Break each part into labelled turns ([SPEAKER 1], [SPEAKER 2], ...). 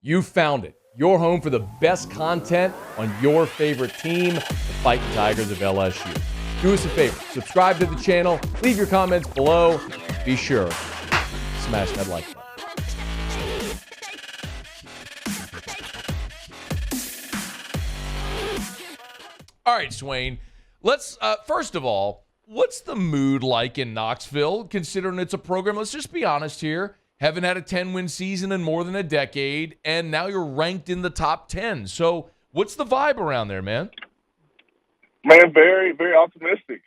[SPEAKER 1] You found it. Your home for the best content on your favorite team, the Fighting Tigers of LSU. Do us a favor. Subscribe to the channel. Leave your comments below. Be sure to smash that like button. All right, Swain. Let's, first of all, what's the mood like in Knoxville, considering it's a program, let's just be honest here, haven't had a 10-win season in more than a decade, and now you're ranked in the top 10. So what's the vibe around there, man?
[SPEAKER 2] Man, very, very optimistic.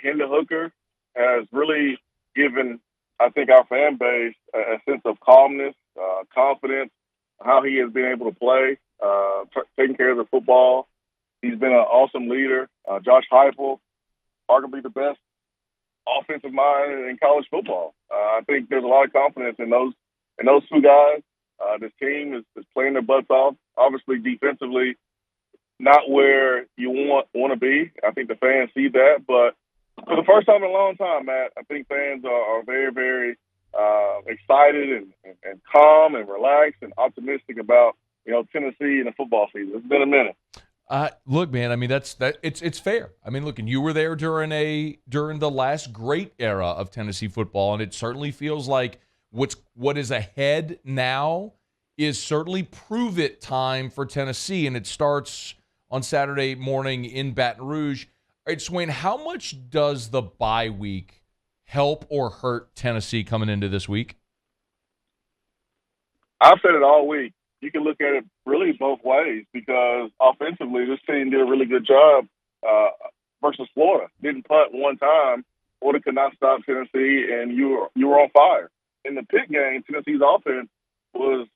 [SPEAKER 2] Hendon Hooker has really given, I think, our fan base a sense of calmness, confidence, how he has been able to play, taking care of the football. He's been an awesome leader. Josh Heupel, arguably the best offensive mind in college football. I think there's a lot of confidence in those two guys. This team is playing their butts off. Obviously, defensively, not where you want to be. I think the fans see that. But for the first time in a long time, Matt, I think fans are very, very excited and calm and relaxed and optimistic about Tennessee and the football season. It's been a minute.
[SPEAKER 1] Look, man, I mean, it's fair. I mean, look, and you were there during the last great era of Tennessee football, and it certainly feels like what is ahead now is certainly prove it time for Tennessee, and it starts on Saturday morning in Baton Rouge. All right, Swain, how much does the bye week help or hurt Tennessee coming into this week?
[SPEAKER 2] I've said it all week. You can look at it really both ways because offensively, this team did a really good job versus Florida. Didn't punt one time. Florida could not stop Tennessee, and you were on fire. In the Pitt game, Tennessee's offense was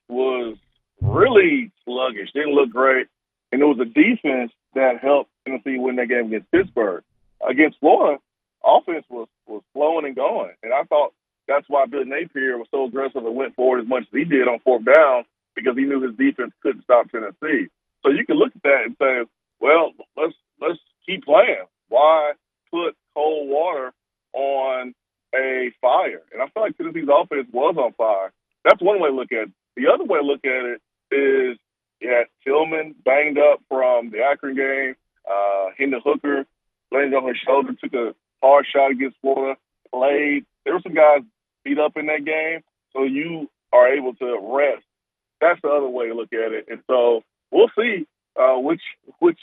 [SPEAKER 2] really sluggish. Didn't look great, and it was a defense that helped Tennessee win that game against Pittsburgh. Against Florida, offense was flowing and going, and I thought that's why Bill Napier was so aggressive and went forward as much as he did on fourth down, because he knew his defense couldn't stop Tennessee. So you can look at that and say, well, let's keep playing. Why put cold water on a fire? And I feel like Tennessee's offense was on fire. That's one way to look at it. The other way to look at it is Tillman banged up from the Akron game. Hendon Hooker landed on his shoulder, took a hard shot against Florida, played. There were some guys beat up in that game, so you are able to rest. That's the other way to look at it. And so we'll see which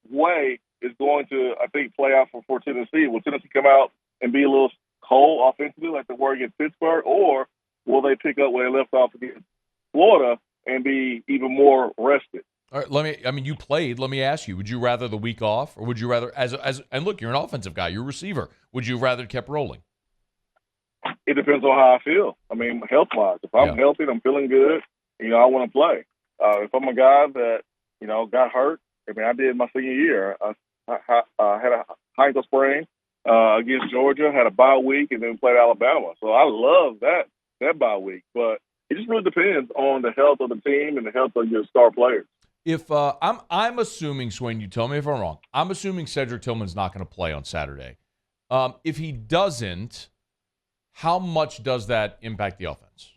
[SPEAKER 2] way is going to, I think, play out for Tennessee. Will Tennessee come out and be a little cold offensively like they were against Pittsburgh, or will they pick up where they left off against Florida and be even more rested?
[SPEAKER 1] All right, you played. Let me ask you, would you rather the week off, or would you rather, and look, you're an offensive guy, you're a receiver, would you rather kept rolling?
[SPEAKER 2] It depends on how I feel. I mean, health-wise. If I'm healthy and I'm feeling good, I want to play. If I'm a guy that, got hurt, I did my senior year. I had a ankle sprain against Georgia, had a bye week, and then played Alabama. So I love that bye week. But it just really depends on the health of the team and the health of your star players.
[SPEAKER 1] If I'm assuming, Swain, you tell me if I'm wrong, I'm assuming Cedric Tillman's not going to play on Saturday. If he doesn't, how much does that impact the offense?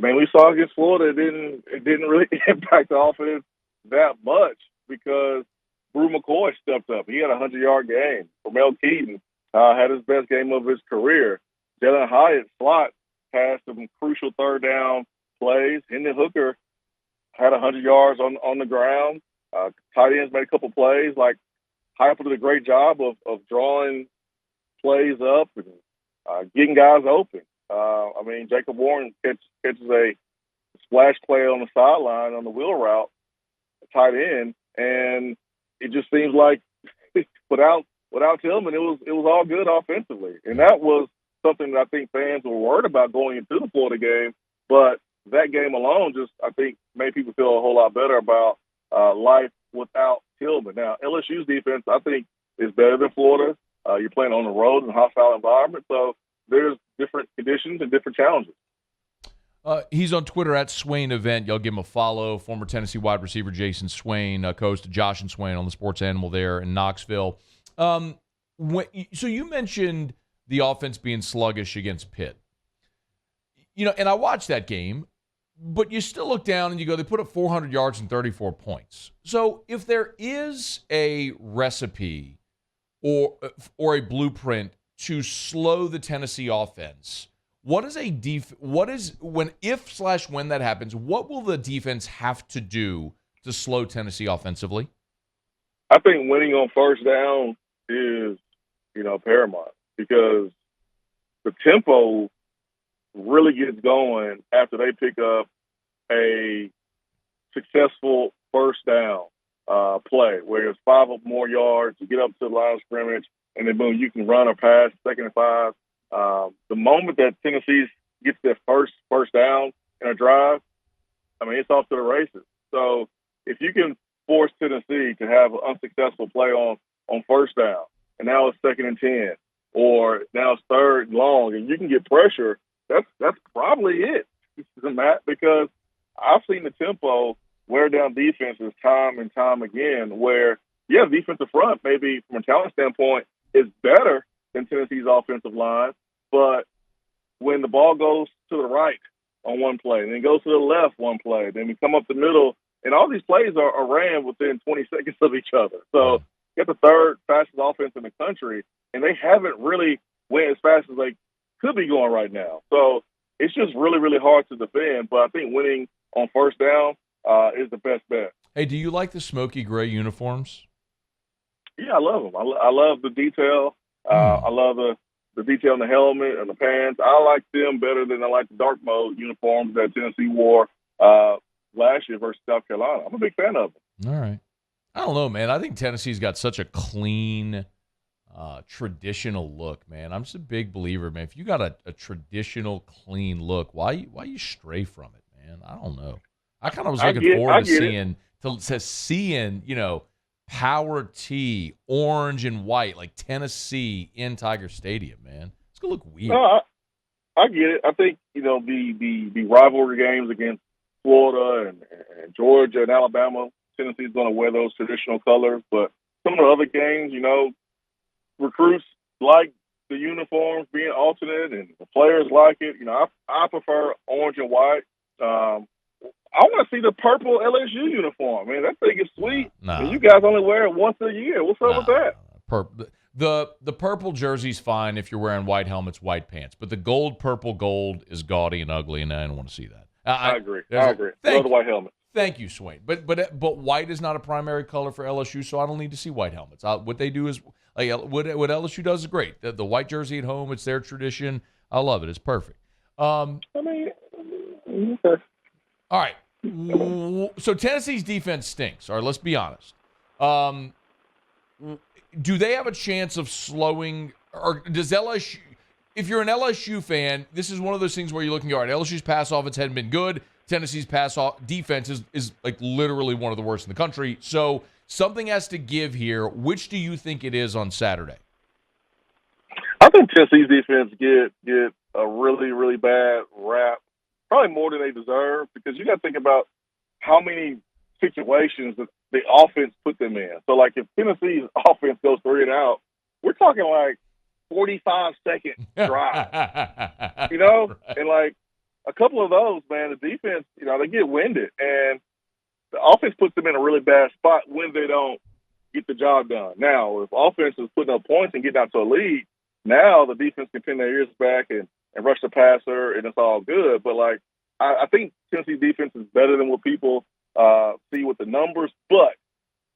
[SPEAKER 2] We saw against Florida, it didn't really impact the offense that much because Brew McCoy stepped up. He had a 100-yard game. Ramel Keaton had his best game of his career. Jalen Hyatt, slot, had some crucial third down plays. Hendon Hooker had 100 yards on the ground. Tight ends made a couple plays. Like, Hyatt did a great job of drawing plays up and getting guys open. Jacob Warren catches a splash play on the sideline on the wheel route, tight end, and it just seems like without Tillman, it was all good offensively, and that was something that I think fans were worried about going into the Florida game. But that game alone just, I think, made people feel a whole lot better about life without Tillman. Now, LSU's defense, I think, is better than Florida. You're playing on the road in a hostile environment, so there's different conditions and different challenges.
[SPEAKER 1] He's on Twitter at Swain Event. Y'all give him a follow. Former Tennessee wide receiver Jayson Swain, co-host to Josh and Swain on the Sports Animal there in Knoxville. So you mentioned the offense being sluggish against Pitt. and I watched that game, but you still look down and you go, they put up 400 yards and 34 points. So if there if the Tennessee offense, when that happens, what will the defense have to do to slow Tennessee offensively?
[SPEAKER 2] I think winning on first down is, paramount, because the tempo really gets going after they pick up a successful first down play where it's 5 or more yards, you get up to the line of scrimmage, and then boom, you can run or pass, 2nd and 5. The moment that Tennessee gets their first down in a drive, it's off to the races. So if you can force Tennessee to have an unsuccessful play on first down, and now it's 2nd and 10, or now it's 3rd and long, and you can get pressure, that's probably it, Matt, because I've seen the tempo wear down defenses time and time again where, defensive front maybe from a talent standpoint is better than Tennessee's offensive line, but when the ball goes to the right on one play, and then goes to the left one play, then we come up the middle, and all these plays are ran within 20 seconds of each other. So get the 3rd fastest offense in the country, and they haven't really went as fast as they could be going right now. So it's just really, really hard to defend. But I think winning on first down is the best bet.
[SPEAKER 1] Hey, do you like the smoky gray uniforms?
[SPEAKER 2] Yeah, I love them. I love the detail. I love the detail in the helmet and the pants. I like them better than I like the dark mode uniforms that Tennessee wore last year versus South Carolina. I'm a big fan of them.
[SPEAKER 1] All right. I don't know, man. I think Tennessee's got such a clean, traditional look, man. I'm just a big believer, man. If you got a traditional, clean look, why you stray from it, man? I don't know. I kind of was looking forward to seeing, Power T, orange and white, like Tennessee in Tiger Stadium, man. It's gonna look weird.
[SPEAKER 2] No, I get it. I think the rivalry games against Florida and Georgia and Alabama, Tennessee's going to wear those traditional colors. But some of the other games, recruits like the uniforms being alternate, and the players like it. I prefer orange and white. I want to see the purple LSU uniform. Man, that thing is sweet. And you guys only wear it once a year. What's up with that?
[SPEAKER 1] The purple jersey's fine if you're wearing white helmets, white pants. But the purple gold is gaudy and ugly, and I don't want to see that.
[SPEAKER 2] I agree. I agree. Love the white helmet.
[SPEAKER 1] Thank you, Swain. But white is not a primary color for LSU, so I don't need to see white helmets. What they do is what LSU does is great. The white jersey at home, it's their tradition. I love it. It's perfect.
[SPEAKER 2] Okay.
[SPEAKER 1] All right. So Tennessee's defense stinks. All right, let's be honest. Do they have a chance of slowing, or does LSU? If you're an LSU fan, this is one of those things where you're looking, all right, LSU's pass offense hadn't been good. Tennessee's pass defense is like literally one of the worst in the country. So something has to give here. Which do you think it is on Saturday?
[SPEAKER 2] I think Tennessee's defense get a really, really bad rap, probably more than they deserve, because you got to think about how many situations that the offense put them in. So, like, if Tennessee's offense goes 3 and out, we're talking like 45-second drive, Right. And like a couple of those, man, the defense, they get winded, and the offense puts them in a really bad spot when they don't get the job done. Now, if offense is putting up points and getting out to a lead, now the defense can pin their ears back and rush the passer, and it's all good. But, like, I think Tennessee defense is better than what people see with the numbers. But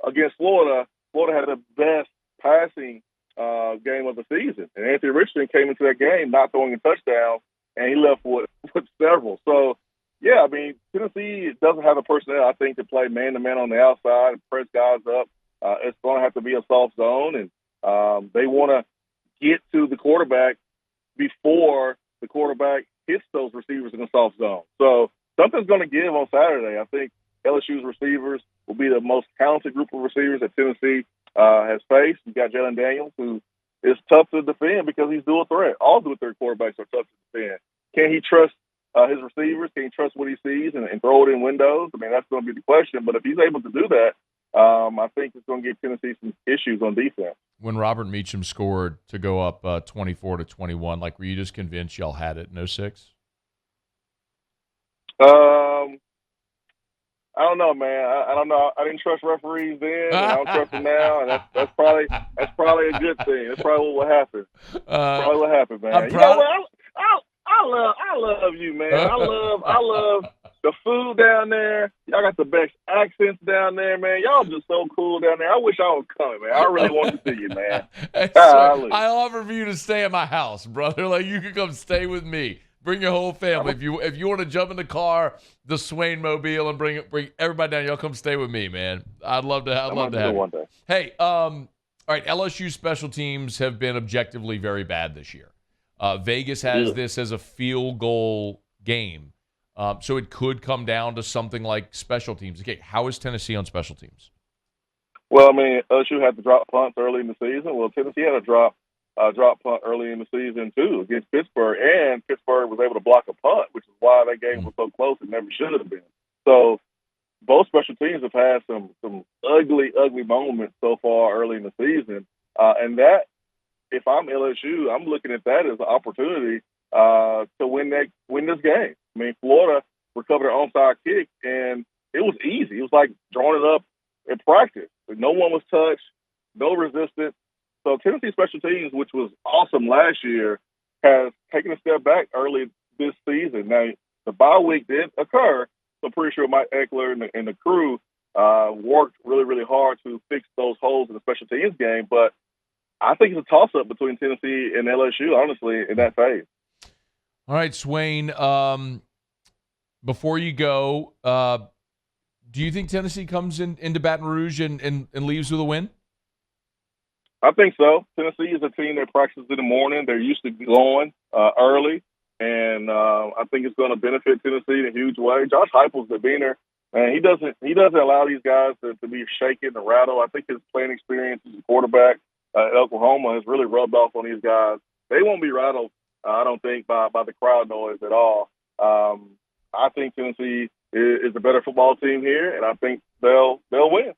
[SPEAKER 2] against Florida had the best passing game of the season. And Anthony Richardson came into that game not throwing a touchdown, and he left with several. So, yeah, Tennessee doesn't have the personnel, I think, to play man-to-man on the outside and press guys up. It's going to have to be a soft zone, and they want to get to the quarterback before the quarterback hits those receivers in the soft zone. So something's going to give on Saturday. I think LSU's receivers will be the most talented group of receivers that Tennessee has faced. You got Jalen Daniels, who is tough to defend because he's dual threat. All dual threat quarterbacks are tough to defend. Can he trust his receivers? Can he trust what he sees and throw it in windows? That's going to be the question. But if he's able to do that, I think it's going to give Tennessee some issues on defense.
[SPEAKER 1] When Robert Meacham scored to go up 24-21, were you just convinced y'all had it in 06?
[SPEAKER 2] I don't know, man. I don't know. I didn't trust referees then, and I don't trust them now, and that's probably a good thing. That's probably what will happen. Probably what happened, man.
[SPEAKER 1] I'm
[SPEAKER 2] You know
[SPEAKER 1] proud.
[SPEAKER 2] what? I love you, man. I love the food down there. Y'all got the best accents down there, man. Y'all just so cool down there. I wish I was coming, man. I really want to see you, man.
[SPEAKER 1] I'll offer for you to stay at my house, brother. Like, you can come stay with me. Bring your whole family. If you want to jump in the car, the Swain mobile, and bring everybody down, y'all come stay with me, man. I'd love to have you.
[SPEAKER 2] One day.
[SPEAKER 1] Hey, all right. LSU special teams have been objectively very bad this year. Vegas has this as a field goal game, so it could come down to something like special teams. Okay, how is Tennessee on special teams?
[SPEAKER 2] Well, I mean, LSU had to drop punts early in the season. Well, Tennessee had to drop punt early in the season too against Pittsburgh, and Pittsburgh was able to block a punt, which is why that game was so close. It never should have been. So both special teams have had some ugly moments so far early in the season, and that, if I'm LSU, I'm looking at that as an opportunity to win this game. I mean, Florida recovered an onside kick, and it was easy. It was like drawing it up in practice. No one was touched, no resistance. So Tennessee special teams, which was awesome last year, has taken a step back early this season. Now, the bye week did occur, so I'm pretty sure Mike Eckler and the crew worked really, really hard to fix those holes in the special teams game. But I think it's a toss-up between Tennessee and LSU, honestly, in that phase.
[SPEAKER 1] All right, Swain, before you go, do you think Tennessee comes into Baton Rouge and leaves with a win?
[SPEAKER 2] I think so. Tennessee is a team that practices in the morning. They're used to going early, and I think it's going to benefit Tennessee in a huge way. Josh Heupel's the demeanor, and he doesn't allow these guys to be shaken and rattled. I think his playing experience as a quarterback at Oklahoma has really rubbed off on these guys. They won't be rattled, I don't think, by the crowd noise at all. I think Tennessee is a better football team here, and I think they'll win.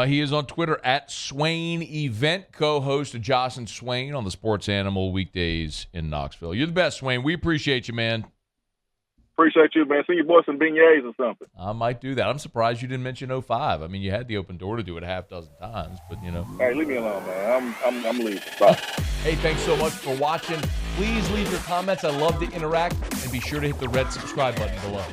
[SPEAKER 1] He is on Twitter at Swain Event, co-host of Jayson Swain on the Sports Animal weekdays in Knoxville. You're the best, Swain. We appreciate you, man.
[SPEAKER 2] Appreciate you, man. See you boys some beignets or something.
[SPEAKER 1] I might do that. I'm surprised you didn't mention 05. I mean, you had the open door to do it a half dozen times, but, you know.
[SPEAKER 2] Hey, leave me alone, man. I'm leaving. Bye.
[SPEAKER 1] Hey, thanks so much for watching. Please leave your comments. I love to interact, and be sure to hit the red subscribe button below.